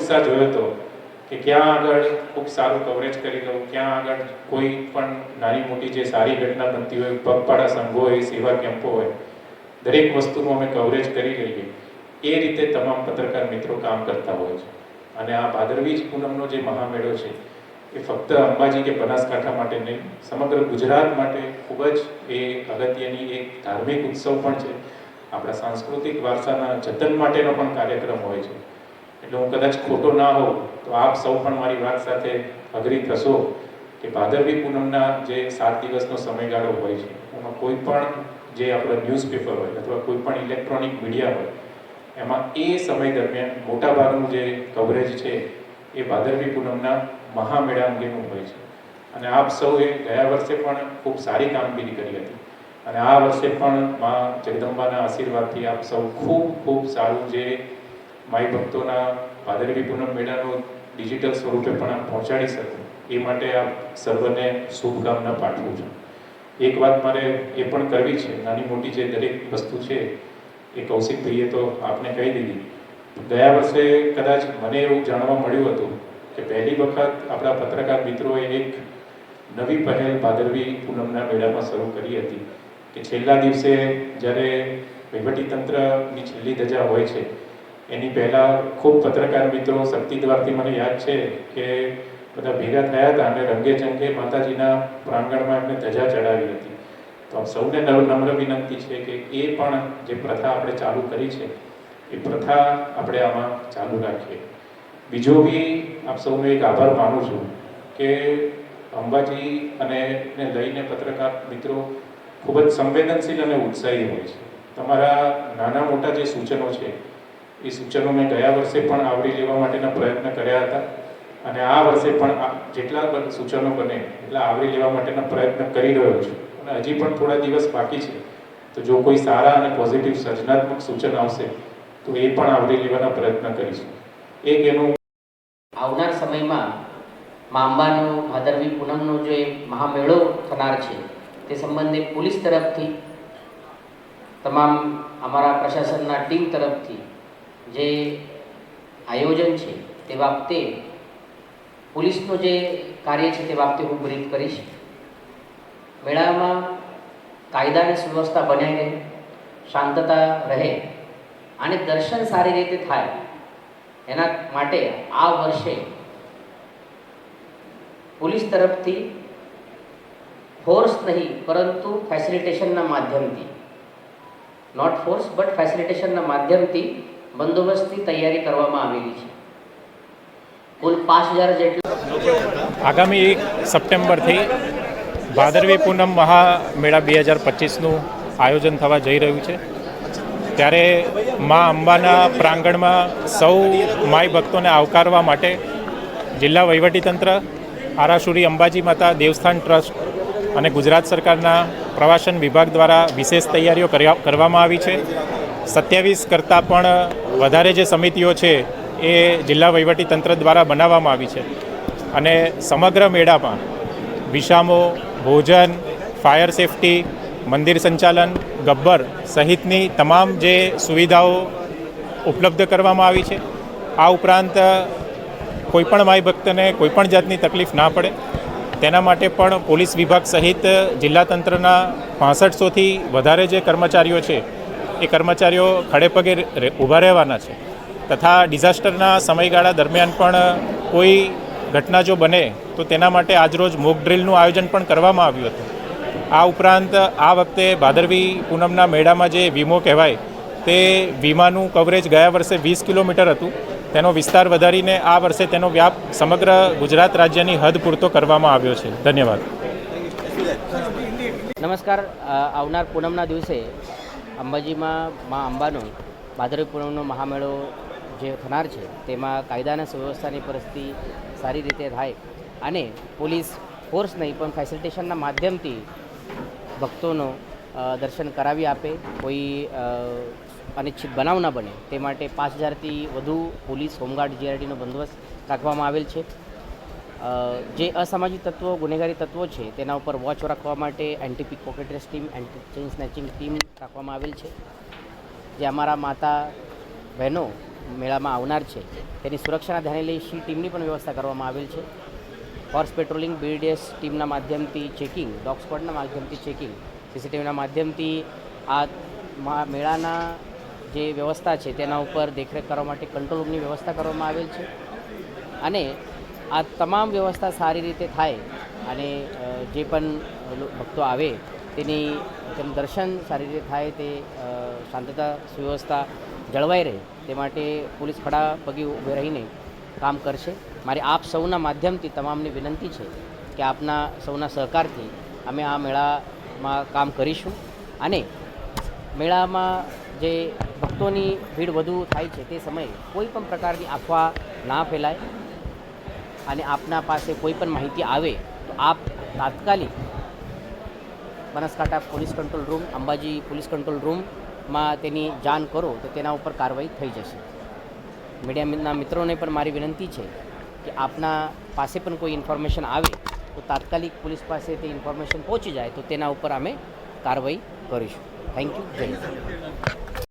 ઉત્સાહ જોયો હતો કે ક્યાં આગળ ખૂબ સારું કવરેજ કરી દઉં, ક્યાં આગળ કોઈ પણ નાની મોટી જે સારી ઘટના બનતી હોય, પગપાળા સંઘો હોય, સેવા કેમ્પો હોય, દરેક વસ્તુનું અમે કવરેજ કરી લઈએ. એ રીતે તમામ પત્રકાર મિત્રો કામ કરતા હોય છે. અને આ ભાદરવી પૂનમનો જે મહામેળો છે એ ફક્ત અંબાજી કે બનાસકાંઠા માટે નહીં, સમગ્ર ગુજરાત માટે ખૂબ જ એ અગત્યની એક ધાર્મિક ઉત્સવ પણ છે. આપણા સાંસ્કૃતિક વારસાના જતન માટેનો પણ કાર્યક્રમ હોય છે. એટલે હું કદાચ ખોટો ના હોઉં તો આપ સૌ પણ મારી વાત સાથે અગ્રી થશો કે ભાદરવી પૂનમના જે 7 દિવસનો સમયગાળો હોય છે એમાં કોઈ પણ જે આપણો ન્યૂઝપેપર હોય અથવા કોઈ પણ ઇલેક્ટ્રોનિક મીડિયા હોય એમાં એ સમય દરમિયાન મોટાભાગનું જે કવરેજ છે એ ભાદરવી પૂનમના મહામેળા અંગેનું હોય છે. અને આપ સૌએ ગયા વર્ષે પણ ખૂબ સારી કામગીરી કરી હતી અને આ વર્ષે પણ મા જગદંબાના આશીર્વાદથી આપ સૌ ખૂબ સારું જે માઈ ભક્તોના ભાદરવી પૂનમ મેળાનો ડિજિટલ સ્વરૂપે પણ આપ પહોંચાડી શકો એ માટે આપ સર્વને શુભકામના પાઠવું છું. એક વાત મારે એ પણ કરવી છે, નાની મોટી જે દરેક વસ્તુ છે એ કૌશિકભાઈએ તો આપને કહી દીધી. ગયા વર્ષે કદાચ મને એવું જાણવા મળ્યું હતું કે પહેલી વખત આપણા પત્રકાર મિત્રોએ એક નવી પહેલ ભાદરવી પૂનમના મેળામાં શરૂ કરી હતી કે છેલ્લા દિવસે જ્યારે વહીવટીતંત્રની છેલ્લી ધજા હોય છે એની પહેલાં ખૂબ પત્રકાર મિત્રો શક્તિ દ્વારથી મને યાદ છે કે બધા ભેગા થયા હતા અને રંગે ચંગે માતાજીના પ્રાંગણમાં એમને ધજા ચડાવી હતી. તો સૌને નમ્ર વિનંતી છે કે એ પણ જે પ્રથા આપણે ચાલુ કરી છે એ પ્રથા આપણે આમાં ચાલુ રાખીએ. બીજો બી આપ સૌનો એક આભાર માનું છું કે અંબાજી અને લઈને પત્રકાર મિત્રો ખૂબ જ સંવેદનશીલ અને ઉત્સાહી હોય છે. તમારા નાના મોટા જે સૂચનો છે એ સૂચનો મેં ગયા વર્ષે પણ આવરી લેવા માટેના પ્રયત્ન કર્યા હતા અને આ વર્ષે પણ જેટલા સૂચનો બને એટલા આવરી લેવા માટેના પ્રયત્ન કરી રહ્યો છું. અને હજી પણ થોડા દિવસ બાકી છે, તો જો કોઈ સારા અને પોઝિટિવ સર્જનાત્મક સૂચન આવશે તો એ પણ આવરી લેવાના પ્રયત્ન કરીશું. એક એનું આવનાર સમયમાં મા અંબાનો ભાદરવી પૂનમનો જે મહામેળો થનાર છે તે સંબંધે પોલીસ તરફથી તમામ અમારા પ્રશાસનના ટીમ તરફથી જે આયોજન છે તે બાબતે પોલીસનું જે કાર્ય છે તે બાબતે હું બ્રીફ કરીશ. મેળામાં કાયદા અને સુવ્યવસ્થા બનાવી રહે, શાંતતા રહે અને દર્શન સારી રીતે થાય એના માટે આ વર્ષે પોલીસ તરફથી ફોર્સ નહીં પરંતુ ફેસિલિટેશનના માધ્યમથી, નોટ ફોર્સ બટ ફેસિલિટેશનના માધ્યમથી બંદોબસ્તની તૈયારી કરવામાં આવેલી છે. કુલ 5000 જેટલું આગામી 1 સપ્ટેમ્બરથી ભાદરવી પૂનમ મહામેળા 2025નું આયોજન થવા જઈ રહ્યું છે. ત્યારે મા અંબાના પ્રાંગણમાં સૌ માઈ ભક્તોને આવકારવા માટે જિલ્લા વહીવટીતંત્ર, આરાસુરી અંબાજી માતા દેવસ્થાન ટ્રસ્ટ અને ગુજરાત સરકારના પ્રવાસન વિભાગ દ્વારા વિશેષ તૈયારીઓ કરવામાં આવી છે. 27 કરતાં પણ વધારે જે સમિતિઓ છે એ જિલ્લા વહીવટીતંત્ર દ્વારા બનાવવામાં આવી છે અને સમગ્ર મેળામાં વિસામો, ભોજન, ફાયર સેફટી, મંદિર સંચાલન, ગબ્બર સહિતની તમામ જે સુવિધાઓ ઉપલબ્ધ કરવામાં આવી છે. આ ઉપરાંત કોઈપણ માઈ ભક્તને કોઈપણ જાતની તકલીફ ના પડે તેના માટે પણ પોલીસ વિભાગ સહિત જિલ્લા તંત્રના 6500થી વધારે જે કર્મચારીઓ છે એ કર્મચારીઓ ખડેપગે ઊભા રહેવાના છે. તથા ડિઝાસ્ટરના સમયગાળા દરમિયાન પણ કોઈ ઘટના જો બને તો તેના માટે આજરોજ મોક ડ્રિલનું આયોજન પણ કરવામાં આવ્યું હતું. આ ઉપરાંત આ વખતે ભાદરવી પૂનમના મેળામાં જે વીમો કહેવાય તે વીમાનું કવરેજ ગયા વર્ષે 20 કિલોમીટર હતું. તેનો વિસ્તાર વધારીને આ વર્ષે તેનો વ્યાપ સમગ્ર ગુજરાત રાજ્યની હદ પૂરતો કરવામાં આવ્યો છે. ધન્યવાદ. નમસ્કાર. આવનાર પૂનમના દિવસે અંબાજીમાં મા અંબાનો ભાદરવી પૂનમનો મહામેળો જે થનાર છે તેમાં કાયદા અને સુવ્યવસ્થાની પરિસ્થિતિ સારી રીતે થાય અને પોલીસ ફોર્સ નહીં પણ ફેસિલિટેશનના માધ્યમથી ભક્તોનો દર્શન કરાવી આપે, કોઈ અનિચ્છિત બનાવ ન બને તે માટે 5000થી વધુ પોલીસ, હોમગાર્ડ, જીઆરડીનો બંદોબસ્ત રાખવામાં આવેલ છે. જે અસામાજિક તત્વો, ગુનેગારી તત્વો છે તેના ઉપર વોચ રાખવા માટે anti pick pocketers team, anti chain snatching team રાખવામાં આવેલ છે. જે અમારા માતા બહેનો મેળામાં આવનાર છે તેની સુરક્ષાના ધ્યાને લઈ સી ટીમની પણ વ્યવસ્થા કરવામાં આવેલ છે. હોર્સ પેટ્રોલિંગ, BDS ટીમના માધ્યમથી ચેકિંગ, ડોગ સ્ક્વોડના માધ્યમથી ચેકિંગ, CCTVના માધ્યમથી આ મેળાના જે વ્યવસ્થા છે તેના ઉપર દેખરેખ કરવા માટે કંટ્રોલ રૂમની વ્યવસ્થા કરવામાં આવેલ છે. અને આ તમામ વ્યવસ્થા સારી રીતે થાય અને જે પણ ભક્તો આવે તેનું દર્શન સારી રીતે થાય, તે શાંતતા સુવ્યવસ્થા જળવાઈ રહે તે માટે પોલીસ ખડા પગે ઊભે રહીને કામ કરશે. મારી આપ સૌના માધ્યમથી તમામને વિનંતી છે કે આપના સૌના સહકારથી અમે આ મેળામાં કામ કરીશું અને મેળામાં જે ભક્તોની ભીડ વધુ થાય છે તે સમયે કોઈ પણ પ્રકારની અફવા ના ફેલાય અને આપના પાસે કોઈ પણ માહિતી આવે તો આપ તાત્કાલિક Banaskantha police control room, Ambaji police control રૂમમાં તેની જાણ કરો તો તેના ઉપર કાર્યવાહી થઈ જશે. મીડિયાના મિત્રોને પણ મારી વિનંતી છે કે આપના પાસે પણ કોઈ ઇન્ફોર્મેશન આવે તો તાત્કાલિક પોલીસ પાસે તે ઇન્ફોર્મેશન પહોંચી જાય તો તેના ઉપર અમે કાર્યવાહી કરીશું. Thank you. જય હિન્દ.